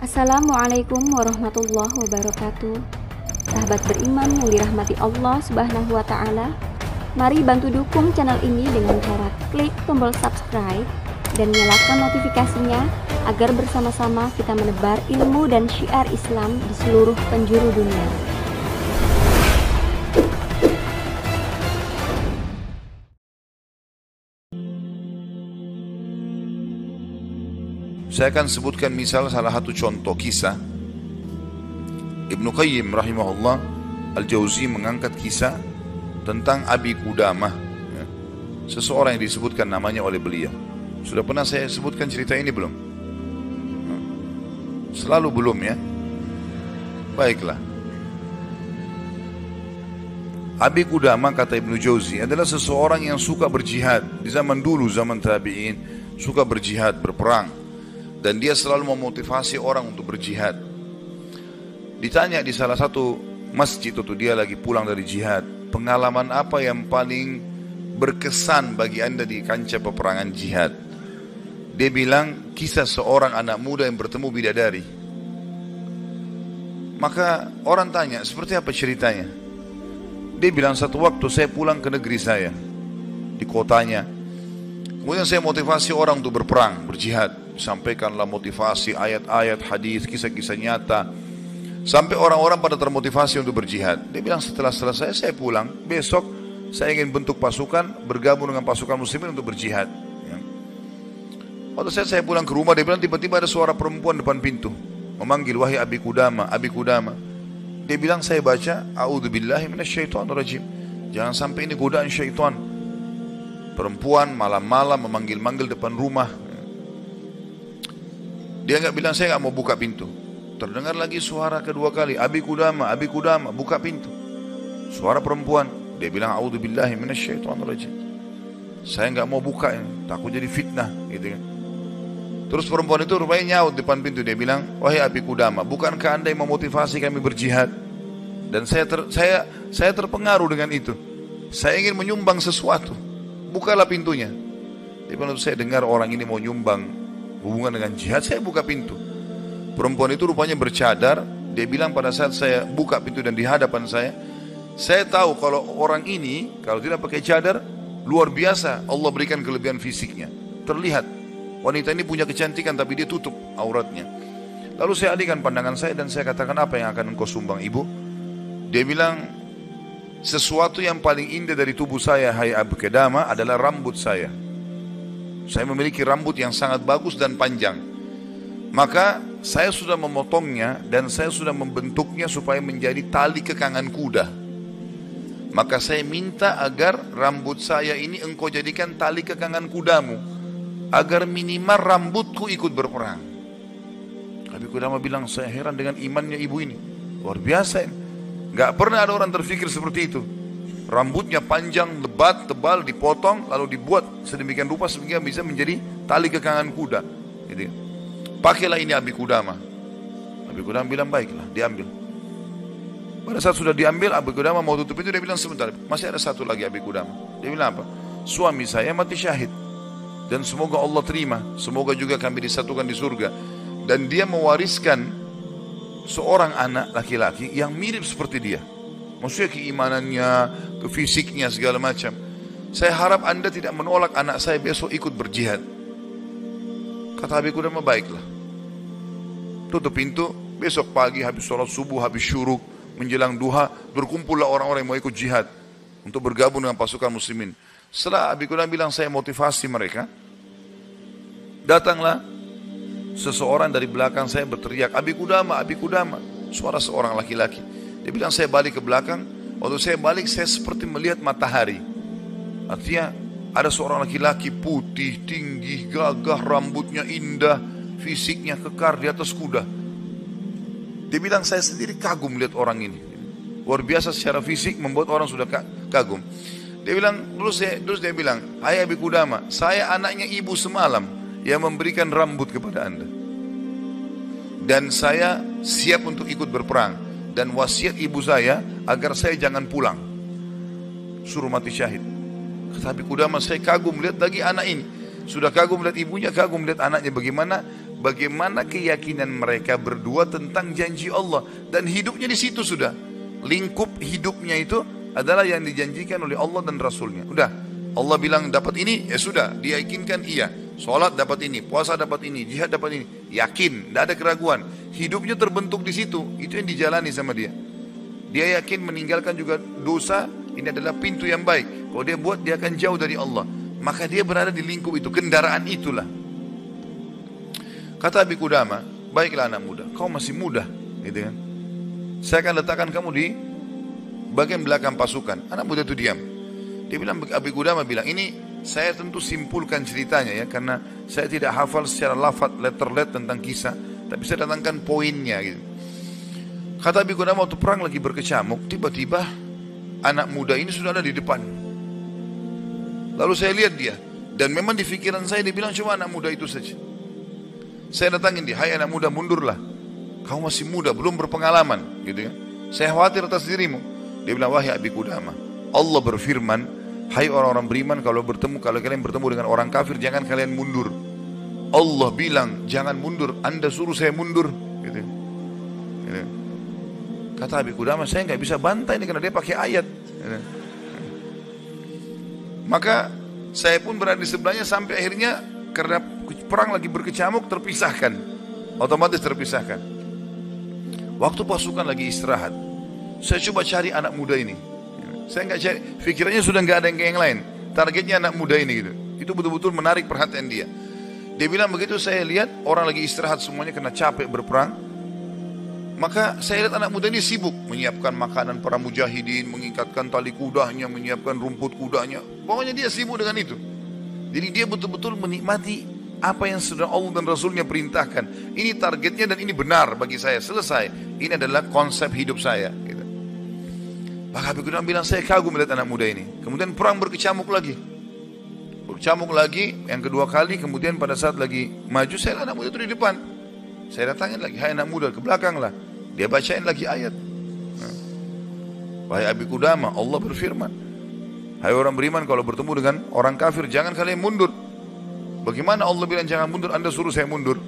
Assalamualaikum warahmatullahi wabarakatuh. Sahabat beriman yang dirahmati Allah Subhanahu wa taala, mari bantu dukung channel ini dengan cara klik tombol subscribe dan nyalakan notifikasinya agar bersama-sama kita menebar ilmu dan syiar Islam di seluruh penjuru dunia. Saya akan sebutkan misal salah satu contoh kisah. Ibnu Qayyim rahimahullah Al-Jauzi mengangkat kisah tentang Abi Qudamah, seseorang yang disebutkan namanya oleh beliau. Sudah pernah saya sebutkan cerita ini belum? Selalu belum ya? Baiklah. Abi Qudamah, kata Ibnu Jauzi, adalah seseorang yang suka berjihad. Di zaman dulu, zaman tabi'in, suka berjihad, berperang. Dan dia selalu memotivasi orang untuk berjihad. Ditanya di salah satu masjid waktu dia lagi pulang dari jihad, pengalaman apa yang paling berkesan bagi anda di kancah peperangan jihad? Dia bilang, kisah seorang anak muda yang bertemu bidadari. Maka orang tanya, seperti apa ceritanya? Dia bilang, satu waktu saya pulang ke negeri saya, di kotanya. Kemudian saya motivasi orang untuk berperang, berjihad. Sampaikanlah motivasi, ayat-ayat, hadis, kisah-kisah nyata. Sampai orang-orang pada termotivasi untuk berjihad. Dia bilang, setelah selesai saya pulang, besok saya ingin bentuk pasukan, bergabung dengan pasukan muslimin untuk berjihad. Waktu saya pulang ke rumah, dia bilang tiba-tiba ada suara perempuan depan pintu, memanggil, wahai Abi Qudamah, Abi Qudamah. Dia bilang, saya baca, a'udzubillahi minasyaitonirrajim. Jangan sampai ini godaan syaitan. Perempuan malam-malam memanggil-manggil depan rumah. Dia enggak bilang, saya enggak mau buka pintu. Terdengar lagi suara kedua kali, Abi Qudamah, Abi Qudamah, buka pintu. Suara perempuan. Dia bilang, a'udzubillahi minasyaitonirrajim. Saya enggak mau buka ini, takut jadi fitnah, gitu kan. Terus perempuan itu rupanya nyaut depan pintu. Dia bilang, wahai Abi Qudamah, bukankah anda yang memotivasi kami berjihad? Dan saya terpengaruh dengan itu. Saya ingin menyumbang sesuatu. Bukalah pintunya. Dia bilang, saya dengar orang ini mau nyumbang hubungan dengan jihad, saya buka pintu. Perempuan itu rupanya bercadar. Dia bilang, pada saat saya buka pintu dan di hadapan saya tahu kalau orang ini kalau tidak pakai cadar, luar biasa Allah berikan kelebihan fisiknya. Terlihat wanita ini punya kecantikan, tapi dia tutup auratnya. Lalu saya alihkan pandangan saya dan saya katakan, apa yang akan engkau sumbang, ibu? Dia bilang, sesuatu yang paling indah dari tubuh saya, hai Abi Qudamah, adalah rambut saya. Saya memiliki rambut yang sangat bagus dan panjang. Maka saya sudah memotongnya dan saya sudah membentuknya supaya menjadi tali kekangan kuda. Maka saya minta agar rambut saya ini engkau jadikan tali kekangan kudamu, agar minimal rambutku ikut berperang. Abi Qudamah bilang, saya heran dengan imannya ibu ini. Luar biasa ini. Gak pernah ada orang terfikir seperti itu. Rambutnya panjang, lebat, tebal, dipotong, lalu dibuat sedemikian rupa sehingga bisa menjadi tali kekangan kuda. Gitu. Pakailah ini Abi Qudamah. Abi Qudamah bilang, baiklah, diambil. Pada saat sudah diambil, Abi Qudamah mau tutup itu, dia bilang, sebentar, masih ada satu lagi Abi Qudamah. Dia bilang apa? Suami saya mati syahid. Dan semoga Allah terima. Semoga juga kami disatukan di surga. Dan dia mewariskan seorang anak laki-laki yang mirip seperti dia. Maksudnya keimanannya, fisiknya, segala macam. Saya harap anda tidak menolak anak saya besok ikut berjihad. Kata Abi Qudamah, baiklah. Tutup pintu. Besok pagi habis sholat subuh, habis syuruk, menjelang duha, berkumpullah orang-orang yang mau ikut jihad untuk bergabung dengan pasukan muslimin. Setelah Abi Qudamah bilang, saya motivasi mereka, datanglah seseorang dari belakang saya berteriak, Abi Qudamah, Abi Qudamah. Suara seorang laki-laki. Dia bilang, saya balik ke belakang. Waktu saya balik, saya seperti melihat matahari. Artinya ada seorang laki-laki putih, tinggi, gagah, rambutnya indah, fisiknya kekar di atas kuda. Dia bilang, saya sendiri kagum melihat orang ini. Luar biasa secara fisik, membuat orang sudah kagum. Dia bilang, terus dia bilang, hai Abi Qudamah, saya anaknya ibu semalam yang memberikan rambut kepada anda. Dan saya siap untuk ikut berperang. Dan wasiat ibu saya agar saya jangan pulang, suruh mati syahid. Kata Abi Qudamah, saya kagum melihat lagi anak ini. Sudah kagum melihat ibunya, kagum melihat anaknya. Bagaimana bagaimana keyakinan mereka berdua tentang janji Allah. Dan hidupnya di situ sudah. Lingkup hidupnya itu adalah yang dijanjikan oleh Allah dan Rasulnya. Udah, Allah bilang dapat ini, ya sudah, dia yakinkan iya. Sholat dapat ini, puasa dapat ini, jihad dapat ini. Yakin, tidak ada keraguan. Hidupnya terbentuk di situ, itu yang dijalani sama dia. Dia yakin meninggalkan juga dosa, ini adalah pintu yang baik. Kalau dia buat, dia akan jauh dari Allah. Maka dia berada di lingkup itu, kendaraan itulah. Kata Abi Qudamah, baiklah anak muda, kau masih muda, gitu kan? Saya akan letakkan kamu di bagian belakang pasukan. Anak muda itu diam. Dia bilang, Abi Qudamah bilang, ini saya tentu simpulkan ceritanya ya, karena saya tidak hafal secara lafaz letter tentang kisah, tapi saya datangkan poinnya gitu. Kata Abi Qudamah, waktu perang lagi berkecamuk, tiba-tiba anak muda ini sudah ada di depan. Lalu saya lihat dia, dan memang di pikiran saya dia bilang cuma anak muda itu saja. Saya datangin dia, hai anak muda, mundurlah. Kau masih muda, belum berpengalaman, gitu ya. Saya khawatir atas dirimu. Dia bilang, wahai Abi Qudamah, Allah berfirman, hai orang-orang beriman, kalau kalian bertemu dengan orang kafir, jangan kalian mundur. Allah bilang, jangan mundur, Anda suruh saya mundur, gitu. Gitu. Kata Abi Qudamah, saya nggak bisa bantai ini karena dia pakai ayat. Gitu. Maka saya pun berada di sebelahnya sampai akhirnya karena perang lagi berkecamuk terpisahkan, otomatis terpisahkan. Waktu pasukan lagi istirahat, saya coba cari anak muda ini. Saya nggak cari, pikirannya sudah nggak ada yang lain. Targetnya anak muda ini gitu. Itu betul-betul menarik perhatian dia. Dia bilang begitu saya lihat orang lagi istirahat semuanya karena capek berperang. Maka saya lihat anak muda ini sibuk menyiapkan makanan para mujahidin, mengikatkan tali kudanya, menyiapkan rumput kudanya. Pokoknya dia sibuk dengan itu. Jadi dia betul-betul menikmati apa yang sudah Allah dan Rasulnya perintahkan. Ini targetnya dan ini benar bagi saya. Selesai. Ini adalah konsep hidup saya. Gitu. Maka Abi Qudamah bilang, saya kagum melihat anak muda ini. Kemudian perang berkecamuk lagi. Berkecamuk lagi, yang kedua kali. Kemudian pada saat lagi maju, saya lihat anak muda itu di depan. Saya datangin lagi, hai anak muda, ke belakang lah. Dia bacain lagi ayat. Wahai Abi Qudamah, Allah berfirman, hai orang beriman, kalau bertemu dengan orang kafir, jangan kalian mundur. Bagaimana Allah bilang jangan mundur, Anda suruh saya mundur?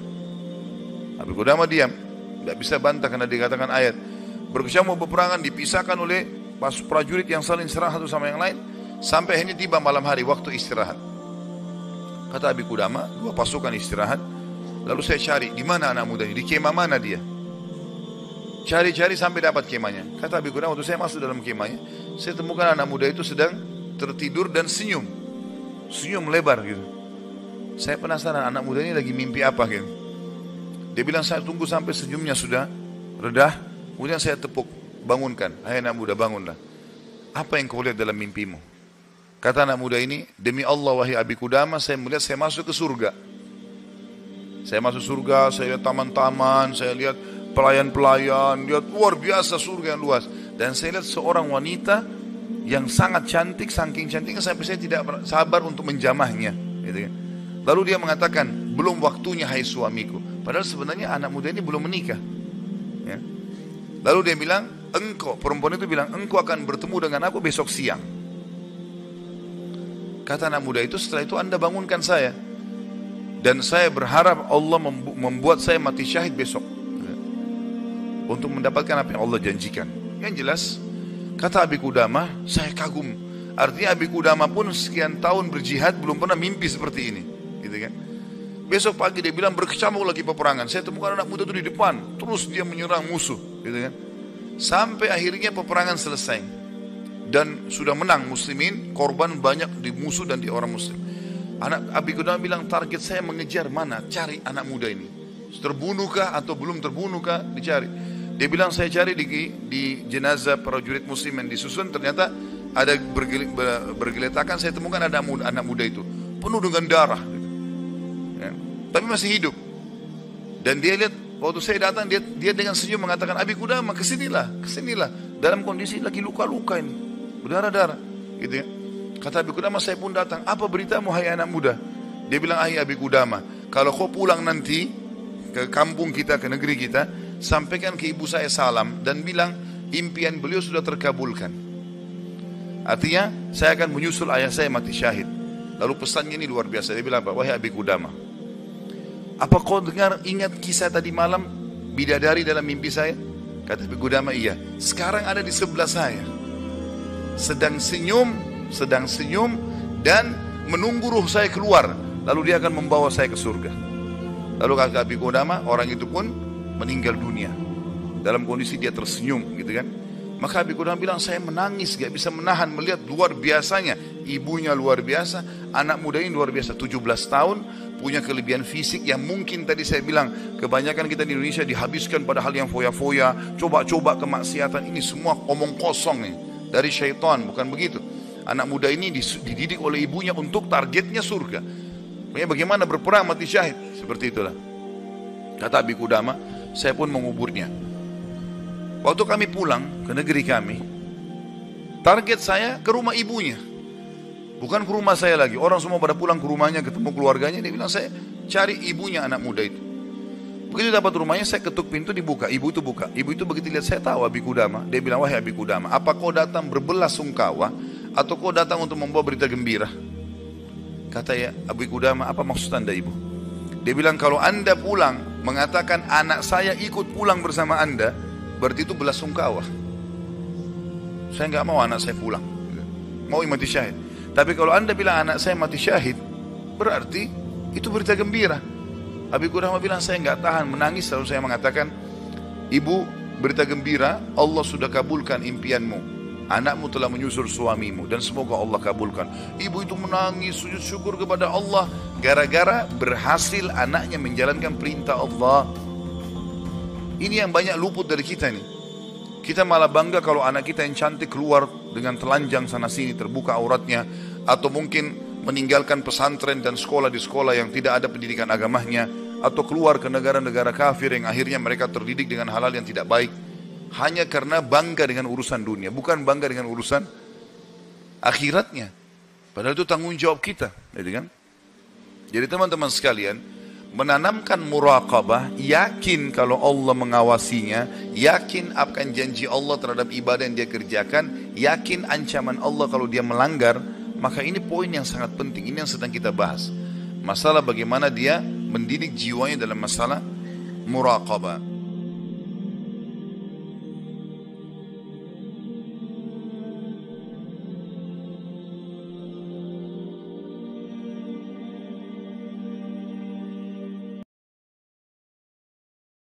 Abi Qudamah diam, tidak bisa bantah karena dikatakan ayat. Berkecamuk peperangan dipisahkan oleh prajurit yang saling serang satu sama yang lain, sampai akhirnya tiba malam hari waktu istirahat. Kata Abi Qudamah, dua pasukan istirahat. Lalu saya cari, di mana anak muda ini? Di kemah mana dia? Cari-cari sampai dapat kemahnya. Kata Abi Qudamah, waktu saya masuk dalam kemahnya, saya temukan anak muda itu sedang tertidur dan senyum. Senyum lebar gitu. Saya penasaran anak muda ini lagi mimpi apa gitu. Dia bilang, saya tunggu sampai senyumnya sudah redah. Kemudian saya tepuk, bangunkan. Hai anak muda, bangunlah. Apa yang kau lihat dalam mimpimu? Kata anak muda ini, demi Allah wahai Abi Qudamah, saya melihat saya masuk ke surga. Saya masuk surga, saya lihat taman-taman, saya lihat pelayan-pelayan, lihat luar biasa surga yang luas. Dan saya lihat seorang wanita yang sangat cantik, saking cantiknya sampai saya tidak sabar untuk menjamahnya. Gitu kan. Lalu dia mengatakan, belum waktunya hai suamiku. Padahal sebenarnya anak muda ini belum menikah. Ya. Lalu dia bilang, engkau, perempuan itu bilang, engkau akan bertemu dengan aku besok siang. Kata anak muda itu, setelah itu Anda bangunkan saya. Dan saya berharap Allah membuat saya mati syahid besok. Untuk mendapatkan apa yang Allah janjikan. Yang jelas, kata Abi Qudamah, saya kagum. Artinya Abi Qudamah pun sekian tahun berjihad belum pernah mimpi seperti ini. Gitu kan? Besok pagi dia bilang berkecamuk lagi peperangan. Saya temukan anak muda itu di depan. Terus dia menyerang musuh. Gitu kan? Sampai akhirnya peperangan selesai. Dan sudah menang muslimin. Korban banyak di musuh dan di orang muslim. Anak Abi Qudamah bilang, target saya mengejar mana? Cari anak muda ini. Terbunuhkah atau belum terbunuhkah? Dicari. Dia bilang, saya cari di jenazah prajurit muslim yang disusun. Ternyata ada bergeletakan. Saya temukan ada anak muda itu. Penuh dengan darah. Ya. Tapi masih hidup. Dan dia lihat, waktu saya datang, dia dengan senyum mengatakan, Abi Qudamah, kesinilah. Dalam kondisi lagi luka-luka ini. Berdarah-darah. Gitu ya. Kata Abi Qudamah, saya pun datang. Apa beritamu hai anak muda? Dia bilang, hai Abi Qudamah, kalau kau pulang nanti ke kampung kita, ke negeri kita, sampaikan ke ibu saya salam dan bilang impian beliau sudah terkabulkan. Artinya saya akan menyusul ayah saya mati syahid. Lalu pesannya ini luar biasa. Dia bilang apa? Wahai Abi Qudamah, apa kau ingat kisah tadi malam bidadari dalam mimpi saya? Kata Abi Qudamah, iya. Sekarang ada di sebelah saya, sedang senyum dan menunggu ruh saya keluar, lalu dia akan membawa saya ke surga. Lalu kata Abi Qudamah, orang itu pun meninggal dunia dalam kondisi dia tersenyum, gitu kan. Maka Abi Qudamah bilang, saya menangis, gak bisa menahan melihat luar biasanya. Ibunya luar biasa, anak muda ini luar biasa, 17 tahun, punya kelebihan fisik yang mungkin tadi saya bilang, kebanyakan kita di Indonesia dihabiskan pada hal yang foya-foya, coba-coba kemaksiatan, ini semua omong kosong nih, dari syaitan, bukan begitu. Anak muda ini dididik oleh ibunya untuk targetnya surga. Bagaimana berperang mati syahid, seperti itulah. Kata Abi Qudamah, saya pun menguburnya. Waktu kami pulang ke negeri kami, target saya ke rumah ibunya, bukan ke rumah saya lagi. Orang semua pada pulang ke rumahnya, ketemu keluarganya. Dia bilang, saya cari ibunya anak muda itu. Begitu dapat rumahnya, saya ketuk pintu, dibuka. Ibu itu buka. Ibu itu begitu lihat saya tahu Abi Qudamah. Dia bilang, wahai Abi Qudamah, apa kau datang berbelasungkawa atau kau datang untuk membawa berita gembira? Kata ya Abi Qudamah, apa maksud anda ibu? Dia bilang, kalau anda pulang mengatakan anak saya ikut pulang bersama anda, berarti itu belasungkawa. Saya nggak mau anak saya pulang, mau mati syahid. Tapi kalau anda bilang anak saya mati syahid, berarti itu berita gembira. Abi Qudamah bilang, saya nggak tahan menangis. Lalu saya mengatakan, ibu, berita gembira, Allah sudah kabulkan impianmu. Anakmu telah menyusul suamimu dan semoga Allah kabulkan. Ibu itu menangis, sujud syukur kepada Allah gara-gara berhasil anaknya menjalankan perintah Allah. Ini yang banyak luput dari kita nih. Kita malah bangga kalau anak kita yang cantik keluar dengan telanjang sana sini, terbuka auratnya, atau mungkin meninggalkan pesantren dan sekolah di sekolah yang tidak ada pendidikan agamanya, atau keluar ke negara-negara kafir yang akhirnya mereka terdidik dengan hal-hal yang tidak baik, hanya karena bangga dengan urusan dunia, bukan bangga dengan urusan akhiratnya. Padahal itu tanggung jawab kita, gitu kan? Jadi teman-teman sekalian, menanamkan muraqabah, yakin kalau Allah mengawasinya, yakin akan janji Allah terhadap ibadah yang dia kerjakan, yakin ancaman Allah kalau dia melanggar. Maka ini poin yang sangat penting, ini yang sedang kita bahas. Masalah bagaimana dia mendidik jiwanya dalam masalah muraqabah.